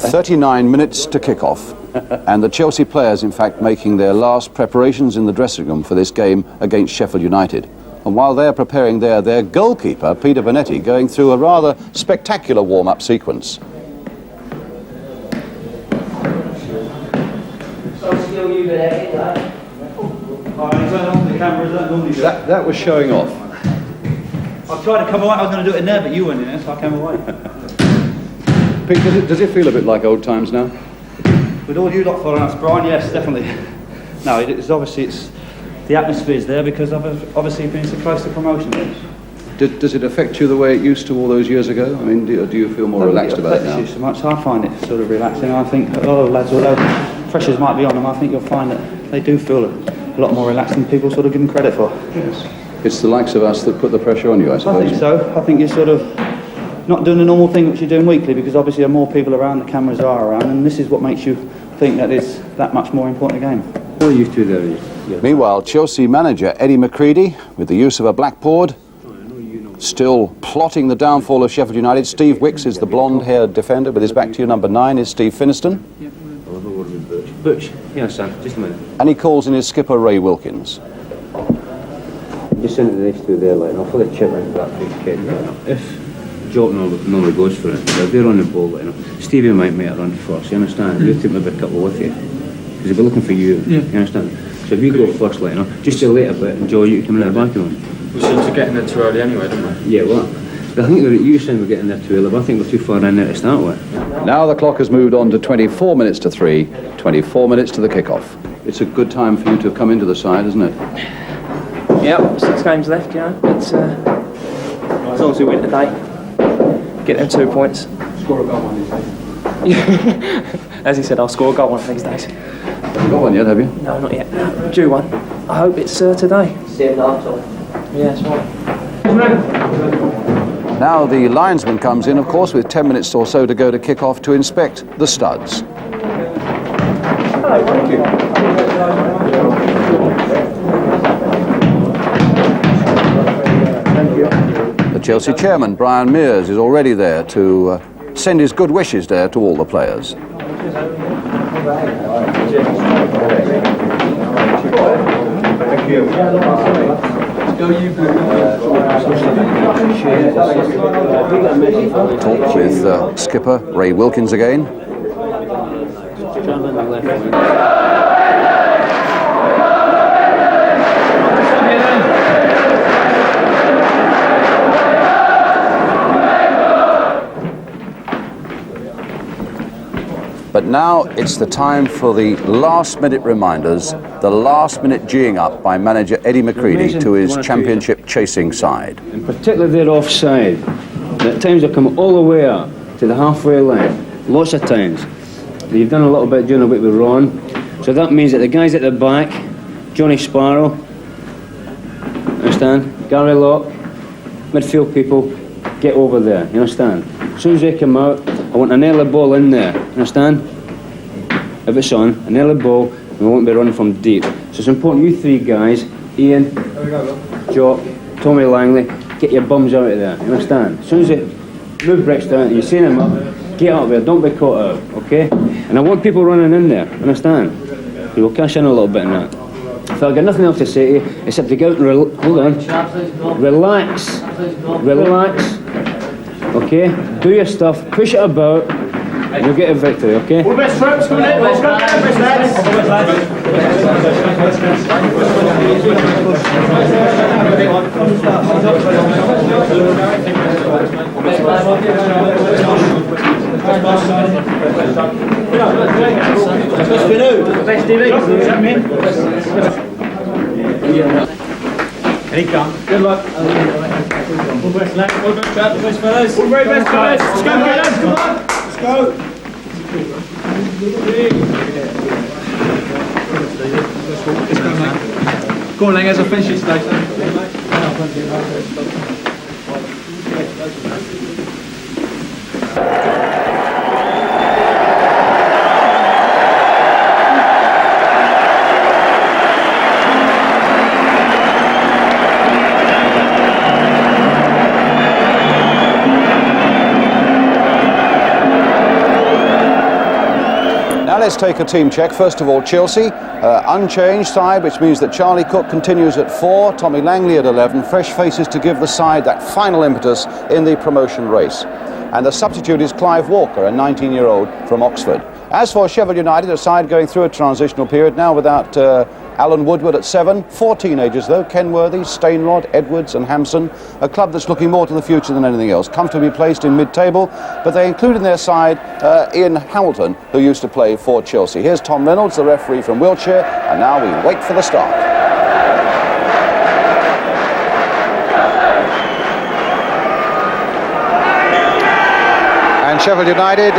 39 minutes to kick off, and the Chelsea players, in fact, making their last preparations in the dressing room for this game against Sheffield United. And while they're preparing there, their goalkeeper, Peter Bonetti, going through a rather spectacular warm-up sequence. That was showing off. I tried to come away, I was going to do it in there, but you went in there, so I came away. Pete, does it feel a bit like old times now? With all you lot following us, Brian, yes, definitely. No, it's obviously, the atmosphere's there because I've obviously been so close to promotion. Does it affect you the way it used to all those years ago? I mean, do you feel more relaxed about it now? It so much. I find it sort of relaxing. I think a lot of lads, although pressures might be on them, I think you'll find that they do feel a lot more relaxed than people sort of give them credit for. Yes. It's the likes of us that put the pressure on you, I suppose. I think so. I think you're sort of not doing the normal thing which you're doing weekly, because obviously there are more people around, the cameras are around, and this is what makes you think that it's that much more important a game. What are you two there? Meanwhile, Chelsea manager Eddie McCready, with the use of a blackboard, still plotting the downfall of Sheffield United. Steve Wicks is the blonde-haired defender, with his back to you. Number 9 is Steve Finiston. I'll have a word with Butch. Yeah, Sam, just a minute. And he calls in his skipper, Ray Wilkins. Just send it to these two there, like, and I'll put a chip into that big kid. If Jock normally goes for it, if they're on the ball, you know, Stevie might make a run first, you understand? You take maybe a couple with you, because he'll be looking for you, you understand? So if you go first, like, you know, just delay a bit, and Joe, you come in at the back of him. We seem to get in there too early anyway, don't we? Yeah, well, I think that you saying we're getting there too early, but I think we're too far in there to start with. Now the clock has moved on to 24 minutes to 3, 24 minutes to the kick-off. It's a good time for you to have come into the side, isn't it? Yep, 6 games left, you know, but as long as we win today, get them 2 points. Score a goal one these days. As he said, I'll score a goal one of these days. Have you got one yet, have you? No, not yet. Due one. I hope it's today. Yeah, that's right. Now the linesman comes in, of course, with 10 minutes or so to go to kick off to inspect the studs. Hello, thank you. The Chelsea chairman, Brian Mears, is already there to send his good wishes there to all the players. Thank you. Talk with skipper Ray Wilkins again. But now it's the time for the last-minute reminders, the last-minute geeing up by manager Eddie McCready to his championship chasing side. And particularly their offside. At times they come all the way up to the halfway line, lots of times. You've done a little bit during the week with Ron, so that means that the guys at the back, Johnny Sparrow, understand, Gary Locke, midfield people, get over there, you understand? As soon as they come out, I want an early ball in there, understand? If it's on, an early ball, we won't be running from deep. So it's important you 3 guys, Ian, Jock, Tommy Langley, get your bums out of there, you understand? As soon as they move bricks down and you see them up, get out there, don't be caught out, okay? And I want people running in there, understand? We will cash in a little bit in that. So I've got nothing else to say to you except to go out and hold on. Relax. Okay? Do your stuff, push it about, and you'll get a victory, okay? All the best, folks. Come on in. Let's go. Here he comes. Good luck. All the best, lads. All the best, fellas. All the very best, guys. Let's go, lads. Come on. Let's go. Let's go, mate. Go on, Lang, as I finish it today. Now let's take a team check. First of all, Chelsea, unchanged side, which means that Charlie Cook continues at 4, Tommy Langley at 11, fresh faces to give the side that final impetus in the promotion race. And the substitute is Clive Walker, a 19-year-old from Oxford. As for Sheffield United, a side going through a transitional period now without Alan Woodward at 7. 4 teenagers though, Kenworthy, Stainrod, Edwards and Hampson. A club that's looking more to the future than anything else. Comfortably placed in mid-table, but they include in their side Ian Hamilton, who used to play for Chelsea. Here's Tom Reynolds, the referee from Wiltshire, and now we wait for the start. And Sheffield United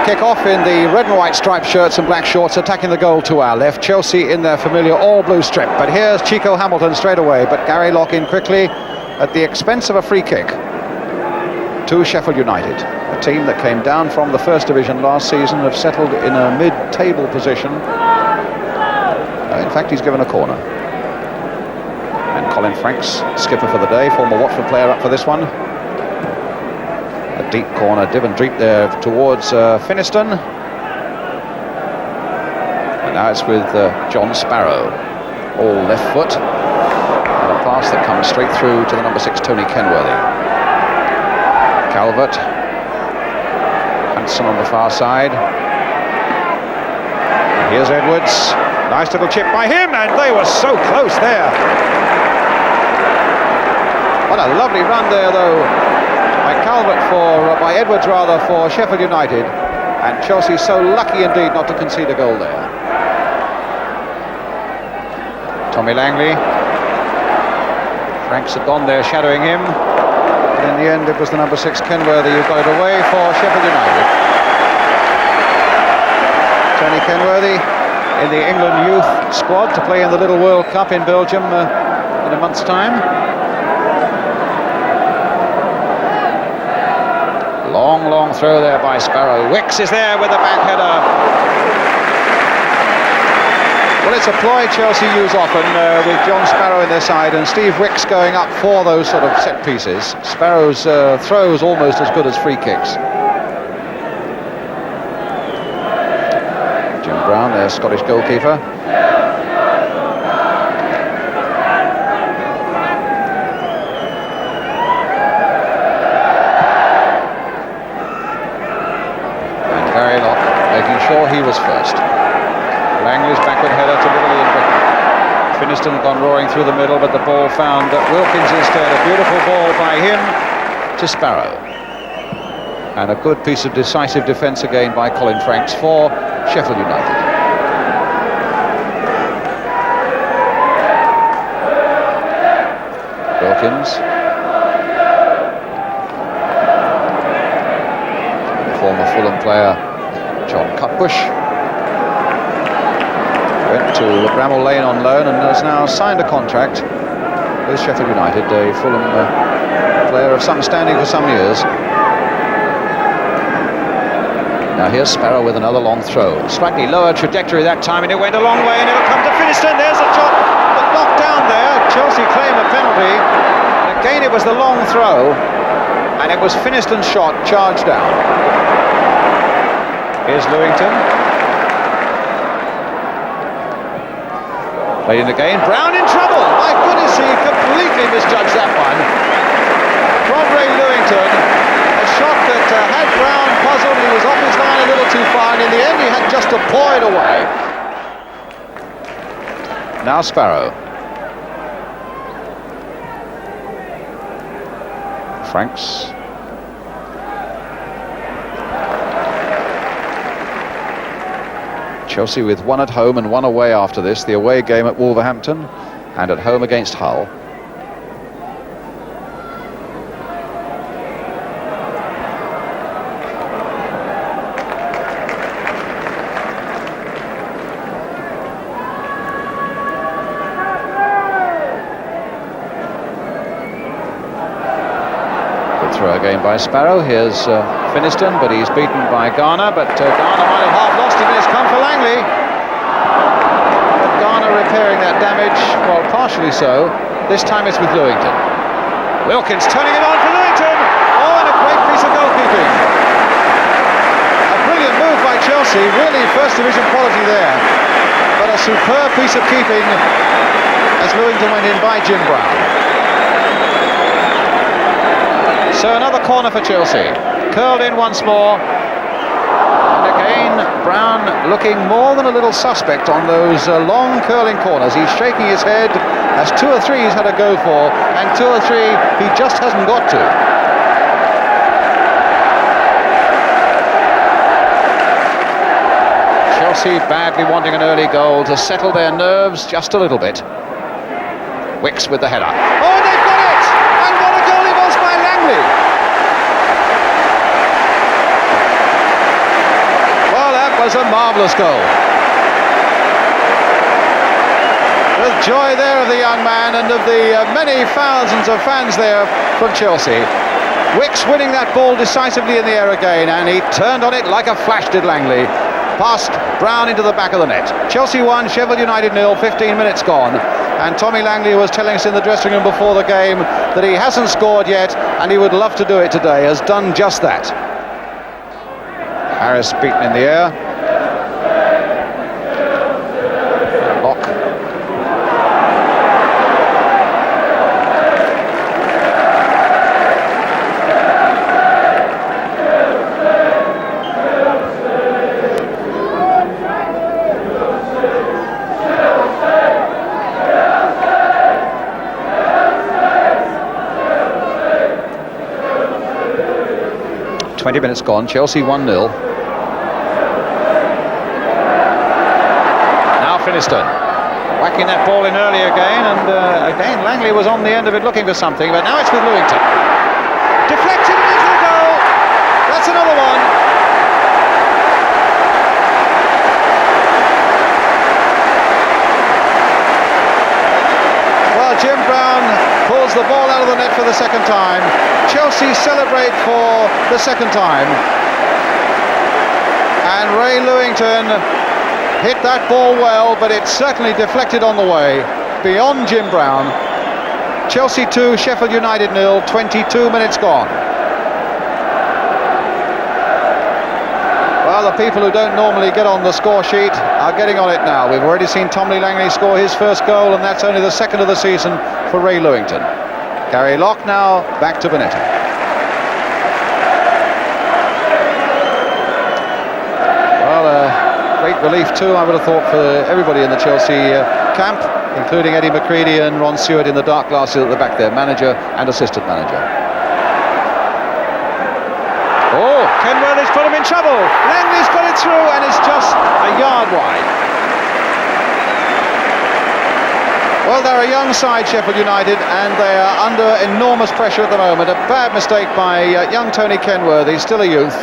kick off in the red and white striped shirts and black shorts, attacking the goal to our left. Chelsea in their familiar all blue strip. But here's Chico Hamilton straight away, but Gary Locke in quickly at the expense of a free kick to Sheffield United, a team that came down from the First Division last season, have settled in a mid-table position. In fact, he's given a corner. And Colin Franks, skipper for the day, former Watford player, up for this one. A deep corner, Divon Dreep there towards Finiston. And now it's with John Sparrow, all left foot. And a pass that comes straight through to the number 6, Tony Kenworthy. Calvert. Hanson on the far side. And here's Edwards. Nice little chip by him, and they were so close there. What a lovely run there, though, by Edwards rather, for Sheffield United, and Chelsea so lucky indeed not to concede a goal there. Tommy Langley. Franks had gone there shadowing him, but in the end it was the number 6 Kenworthy who got it away for Sheffield United. Tony Kenworthy in the England youth squad to play in the Little World Cup in Belgium in a month's time. Long throw there by Sparrow. Wicks is there with a back header. Well, it's a ploy Chelsea use often with John Sparrow in their side and Steve Wicks going up for those sort of set pieces. Sparrow's throws almost as good as free kicks. Jim Brown, their Scottish goalkeeper. He was first. Langley's backward header to Lily and Britain. Finiston had gone roaring through the middle, but the ball found Wilkins instead. A beautiful ball by him to Sparrow. And a good piece of decisive defence again by Colin Franks for Sheffield United. Wilkins. The former Fulham player John Cutbush went to Bramall Lane on loan and has now signed a contract with Sheffield United, a Fulham player of some standing for some years. Now here's Sparrow with another long throw. Slightly lower trajectory that time, and it went a long way, and it'll come to Finiston. There's a shot, but knocked down there. Chelsea claim a penalty. And again it was the long throw, and it was Finiston's shot charged down. Here's Lewington. Played in again. Brown in trouble. My goodness, he completely misjudged that one. From Ray Lewington. A shot that had Brown puzzled. He was off his line a little too far, and in the end he had just to paw it away. Now Sparrow. Franks. Chelsea with one at home and one away after this, the away game at Wolverhampton and at home against Hull. Good throw again by Sparrow. Here's Finiston, but he's beaten by Garner, but Garner might have half lost him. It's come for Langley. But Garner repairing that damage, well, partially so. This time it's with Lewington. Wilkins turning it on for Lewington. Oh, and a great piece of goalkeeping. A brilliant move by Chelsea, really first division quality there, but a superb piece of keeping as Lewington went in by Jim Brown. So another corner for Chelsea, curled in once more, and again Brown looking more than a little suspect on those long curling corners. He's shaking his head as 2 or 3 he's had a go for, and 2 or 3 he just hasn't got to. Chelsea badly wanting an early goal to settle their nerves just a little bit. Wicks with the header. Oh, they've got it! And what a goal it was by Langley! Well, that was a marvellous goal. The joy there of the young man and of the many thousands of fans there from Chelsea. Wicks winning that ball decisively in the air again, and he turned on it like a flash, did Langley. Past Brown into the back of the net. Chelsea 1, Sheffield United 0, 15 minutes gone. And Tommy Langley was telling us in the dressing room before the game that he hasn't scored yet and he would love to do it today, has done just that. Harris beaten in the air. Lock. ...20 minutes gone, Chelsea 1-0. Now Finiston whacking that ball in early again, and again Langley was on the end of it looking for something, but now it's with Lewington. Deflected into the goal. That's another one. Well, Jim Brown pulls the ball out of the net for the second time. Chelsea celebrate for the second time. And Ray Lewington hit that ball well, but it certainly deflected on the way beyond Jim Brown. Chelsea 2, Sheffield United 0, 22 minutes gone. Well, the people who don't normally get on the score sheet are getting on it now. We've already seen Tommy Langley score his first goal, and that's only the second of the season for Ray Lewington. Gary Locke now back to Bonetti. Well, great relief too, I would have thought, for everybody in the Chelsea camp, including Eddie McCready and Ron Stewart in the dark glasses at the back there, manager and assistant manager. Oh, Kenworthy's put him in trouble. Langley's got it through, and it's just a yard wide. Well, they're a young side, Sheffield United, and they are under enormous pressure at the moment. A bad mistake by young Tony Kenworthy, still a youth.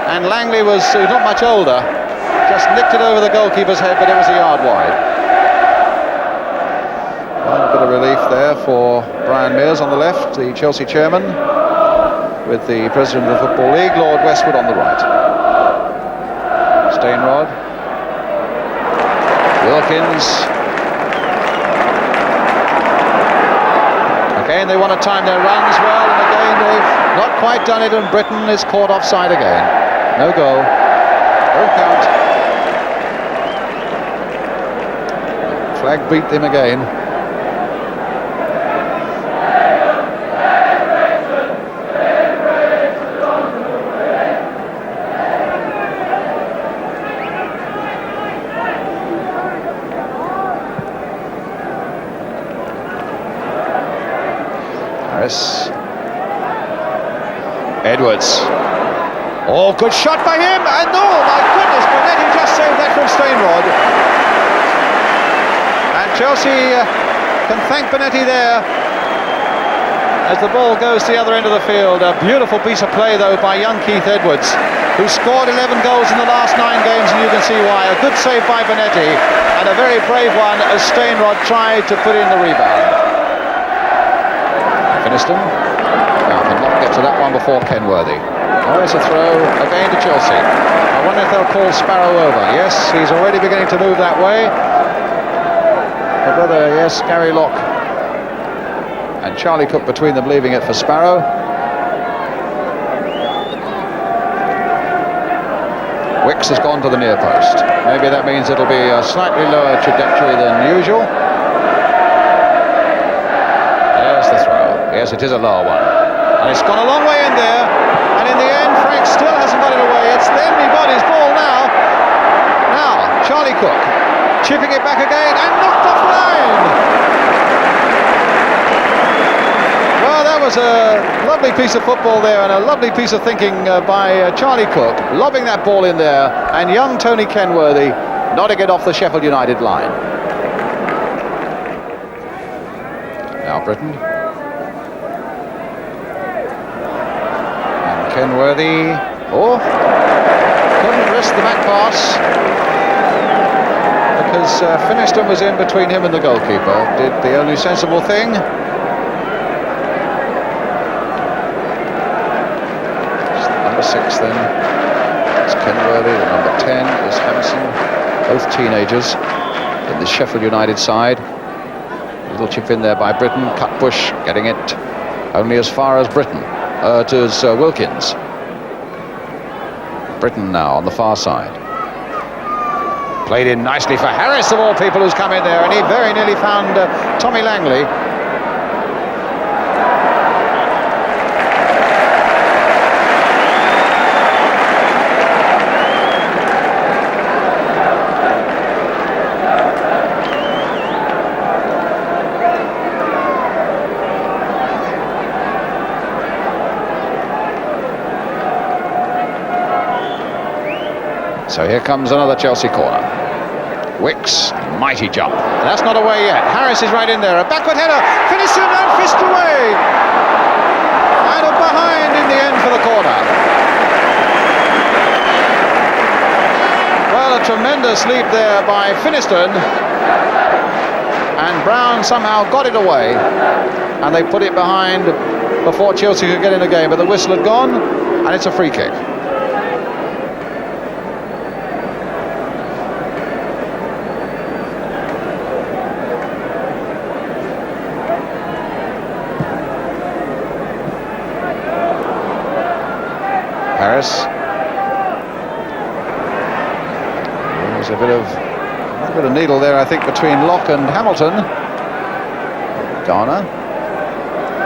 And Langley was not much older, just nicked it over the goalkeeper's head, but it was a yard wide. Well, a bit of relief there for Brian Mears on the left, the Chelsea chairman, with the president of the Football League, Lord Westwood, on the right. Stainrod. Wilkins. Again, they want to time their runs well, and again they've not quite done it, and Britain is caught offside again. No goal. No count. Flag beat them again. Edwards. Oh, good shot by him, and oh my goodness, Bonetti just saved that from Stainrod. And Chelsea can thank Bonetti there as the ball goes to the other end of the field. A beautiful piece of play though by young Keith Edwards, who scored 11 goals in the last 9 games, and you can see why. A good save by Bonetti, and a very brave one as Stainrod tried to put in the rebound. Finiston. Now can not get to that one before Kenworthy. Oh, it's a throw again to Chelsea. I wonder if they'll call Sparrow over. Yes, he's already beginning to move that way. But whether, yes, Gary Locke and Charlie Cook between them leaving it for Sparrow. Wicks has gone to the near post. Maybe that means it'll be a slightly lower trajectory than usual. There's the throw. Yes, it is a lower one. And it's gone a long way in there. And in the end, Frank still hasn't got it away. It's anybody's ball now. Now, Charlie Cook chipping it back again and knocked off line. Well, that was a lovely piece of football there and a lovely piece of thinking by Charlie Cook, lobbing that ball in there, and young Tony Kenworthy nodding it off the Sheffield United line. Now Britain. And Kenworthy, couldn't risk the back pass because Finiston was in between him and the goalkeeper. Did the only sensible thing. Number 6 then is Kenworthy, the number 10 is Hampson, both teenagers in the Sheffield United side. Little chip in there by Britain, cut push, getting it only as far as Wilkins. Britain now on the far side. Played in nicely for Harris, of all people, who's come in there, and he very nearly found Tommy Langley. So here comes another Chelsea corner. Wicks, mighty jump. That's not away yet. Harris is right in there. A backward header. Finished and fist away. And a behind in the end for the corner. Well, a tremendous leap there by Finiston. And Brown somehow got it away. And they put it behind before Chelsea could get in the game. But the whistle had gone, and it's a free kick. Harris. There's a bit of needle there, I think, between Locke and Hamilton. Garner.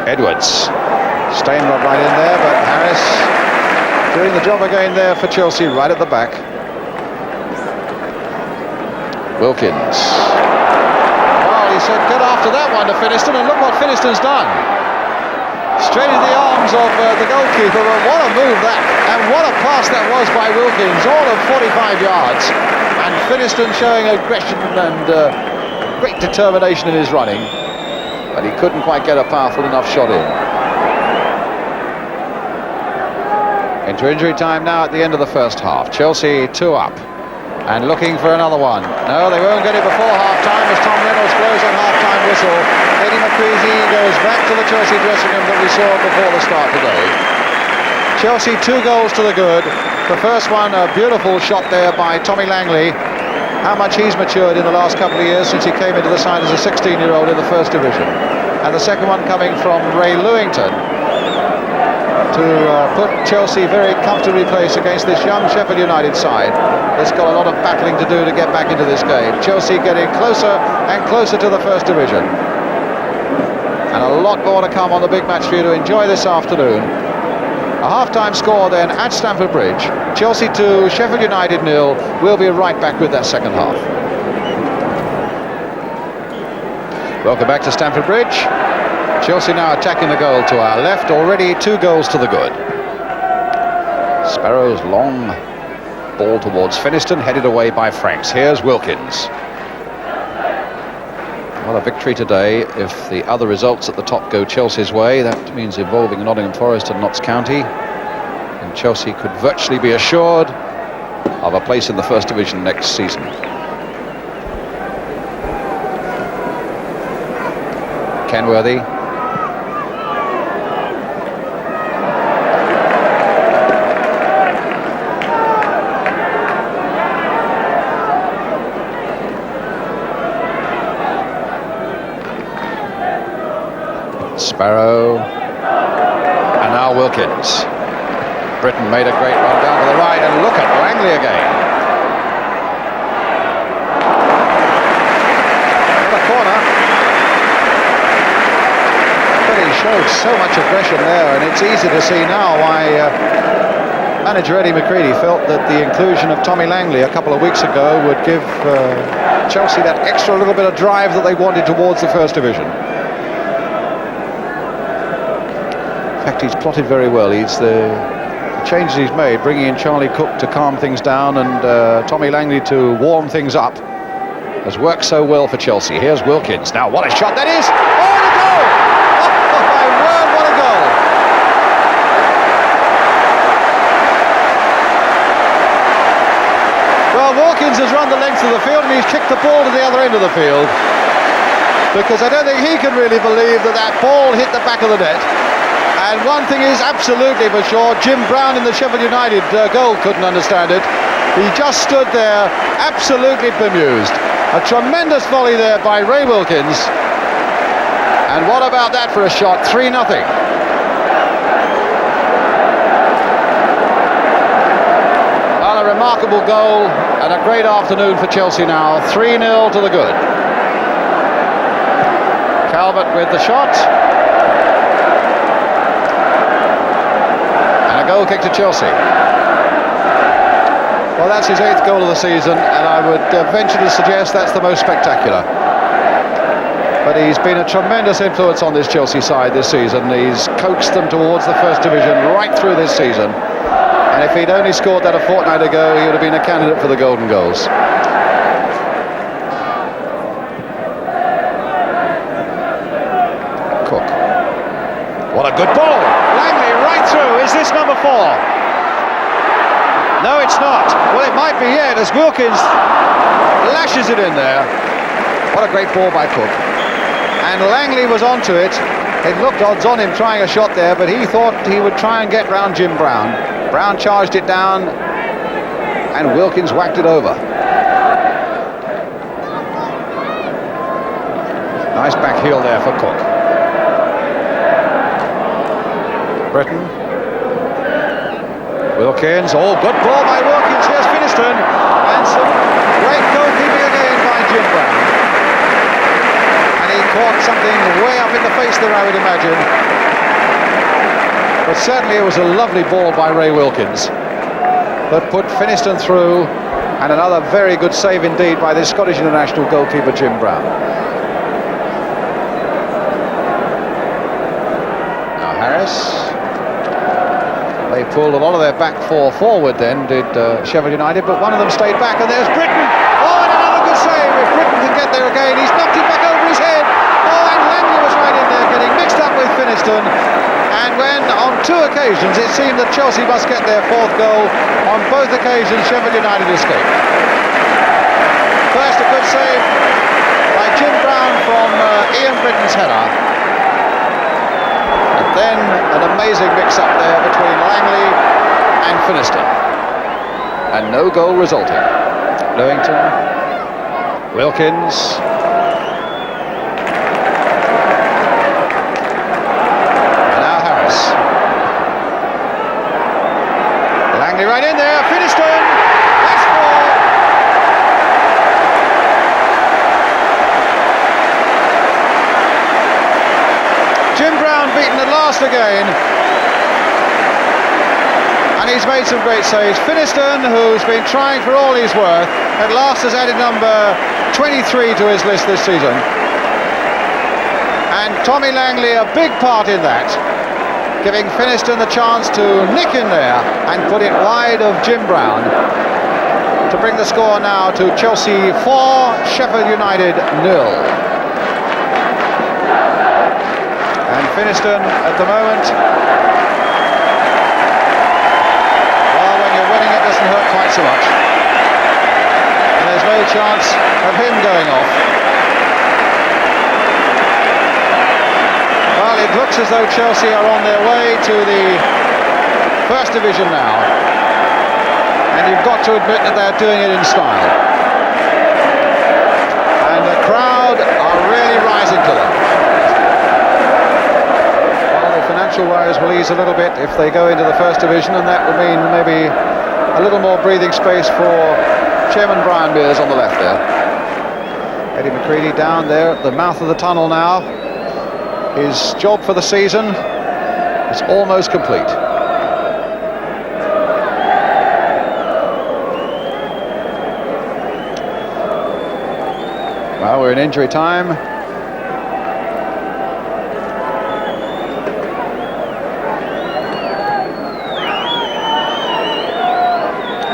Edwards. Stainrod right in there, but Harris doing the job again there for Chelsea, right at the back. Wilkins. Well, he said get after that one to Finiston, and look what Finiston's done. Straight into the arms of the goalkeeper, but what a move that, and what a pass that was by Wilkins, all of 45 yards, and Finiston showing aggression and great determination in his running, but he couldn't quite get a powerful enough shot in. Into injury time now at the end of the first half. Chelsea 2 up, and looking for another one. No, they won't get it before half-time as Tom Reynolds blows on half-time whistle. Eddie McCreasy goes back to the Chelsea dressing room that we saw before the start today. Chelsea 2 goals to the good. The first one, a beautiful shot there by Tommy Langley. How much he's matured in the last couple of years since he came into the side as a 16-year-old in the first division. And the second one coming from Ray Lewington to put Chelsea very comfortably placed against this young Sheffield United side. It's got a lot of battling to do to get back into this game. Chelsea getting closer and closer to the first division. And a lot more to come on the big match for you to enjoy this afternoon. A half-time score then at Stamford Bridge. Chelsea 2, Sheffield United 0. We'll be right back with that second half. Welcome back to Stamford Bridge. Chelsea now attacking the goal to our left. Already 2 goals to the good. Sparrow's long ball towards Finiston, headed away by Franks. Here's Wilkins. Well, a victory today. If the other results at the top go Chelsea's way, that means involving Nottingham Forest and Notts County, and Chelsea could virtually be assured of a place in the first division next season. Kenworthy. Sparrow, and now Wilkins. Britain made a great run down to the right, and look at Langley again. showed so much aggression there, and it's easy to see now why manager Eddie McCready felt that the inclusion of Tommy Langley a couple of weeks ago would give Chelsea that extra little bit of drive that they wanted towards the First Division. In fact, he's plotted very well. He's the changes he's made, bringing in Charlie Cook to calm things down and Tommy Langley to warm things up, has worked so well for Chelsea. Here's Wilkins. Now, what a shot that is! Oh, and a goal! Oh, my word, what a goal! Well, Wilkins has run the length of the field and he's kicked the ball to the other end of the field, because I don't think he can really believe that that ball hit the back of the net. And one thing is absolutely for sure, Jim Brown in the Sheffield United goal couldn't understand it. He just stood there absolutely bemused. A tremendous volley there by Ray Wilkins. And what about that for a shot? 3-0. Well, a remarkable goal and a great afternoon for Chelsea now. 3-0 to the good. Calvert with the shot. And a goal kick to Chelsea. Well, that's his 8th goal of the season, and I would venture to suggest that's the most spectacular. But he's been a tremendous influence on this Chelsea side this season. He's coaxed them towards the First Division right through this season. And if he'd only scored that a fortnight ago, he would have been a candidate for the Golden Goals. Cook. What a good ball! Langley right through. Is this number 4? No, it's not. Well, it might be yet, as Wilkins lashes it in there. What a great ball by Cook. And Langley was onto it. It looked odds on him trying a shot there, but he thought he would try and get round Jim Brown. Brown charged it down, and Wilkins whacked it over. Nice back heel there for Cook. Britton. Wilkins, oh, good ball by Wilkins. Here's Finiston, and some great goalkeeping again by Jim Brown. And he caught something way up in the face there, I would imagine. But certainly it was a lovely ball by Ray Wilkins that put Finiston through, and another very good save indeed by this Scottish international goalkeeper Jim Brown. Now Harris. They pulled a lot of their back four forward then, did Sheffield United, but one of them stayed back, and there's Britton! Oh, and another good save! If Britton can get there again, he's knocked it back over his head! Oh, and Langley was right in there, getting mixed up with Finiston. And when, on 2 occasions, it seemed that Chelsea must get their 4th goal, on both occasions Sheffield United escaped. First, a good save by Jim Brown from Ian Britton's header. Then an amazing mix-up there between Langley and Finiston. And no goal resulting. Lewington, Wilkins. And now Harris. Langley right in there, Finiston! That's 4! Jim Brown beaten at last again, and he's made some great saves. Finiston, who's been trying for all he's worth, at last has added number 23 to his list this season, and Tommy Langley a big part in that, giving Finiston the chance to nick in there and put it wide of Jim Brown to bring the score now to Chelsea 4, Sheffield United 0. And Finiston at the moment, well, when you're winning it doesn't hurt quite so much. And there's no chance of him going off. Well, it looks as though Chelsea are on their way to the First Division now. And you've got to admit that they're doing it in style. And the crowd are really rising to them. Financial woes will ease a little bit if they go into the First Division, and that will mean maybe a little more breathing space for Chairman Brian Mears on the left there. Eddie McCready down there at the mouth of the tunnel now. his job for the season is almost complete. Well, we're in injury time.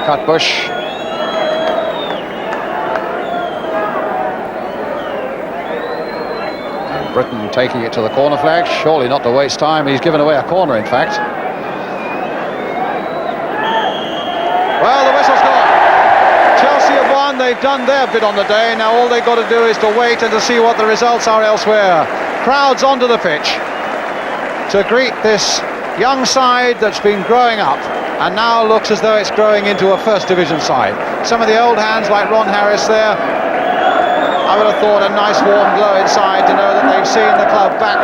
Cutbush. And Britain taking it to the corner flag, surely not to waste time. He's given away a corner, in fact. Well, the whistle's gone. Chelsea have won, they've done their bit on the day. Now all they've got to do is to wait and to see what the results are elsewhere. Crowds onto the pitch to greet this young side that's been growing up and now looks as though it's growing into a first division side. Some of the old hands like Ron Harris there, I would have thought a nice warm glow inside to know that they've seen the club back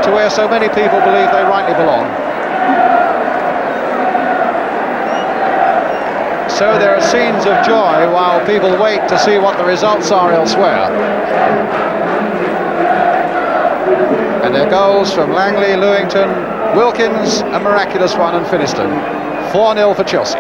to where so many people believe they rightly belong. So there are scenes of joy while people wait to see what the results are elsewhere. And their goals from Langley, Lewington, Wilkins, a miraculous one, and Finiston. 4-0 for Chelsea.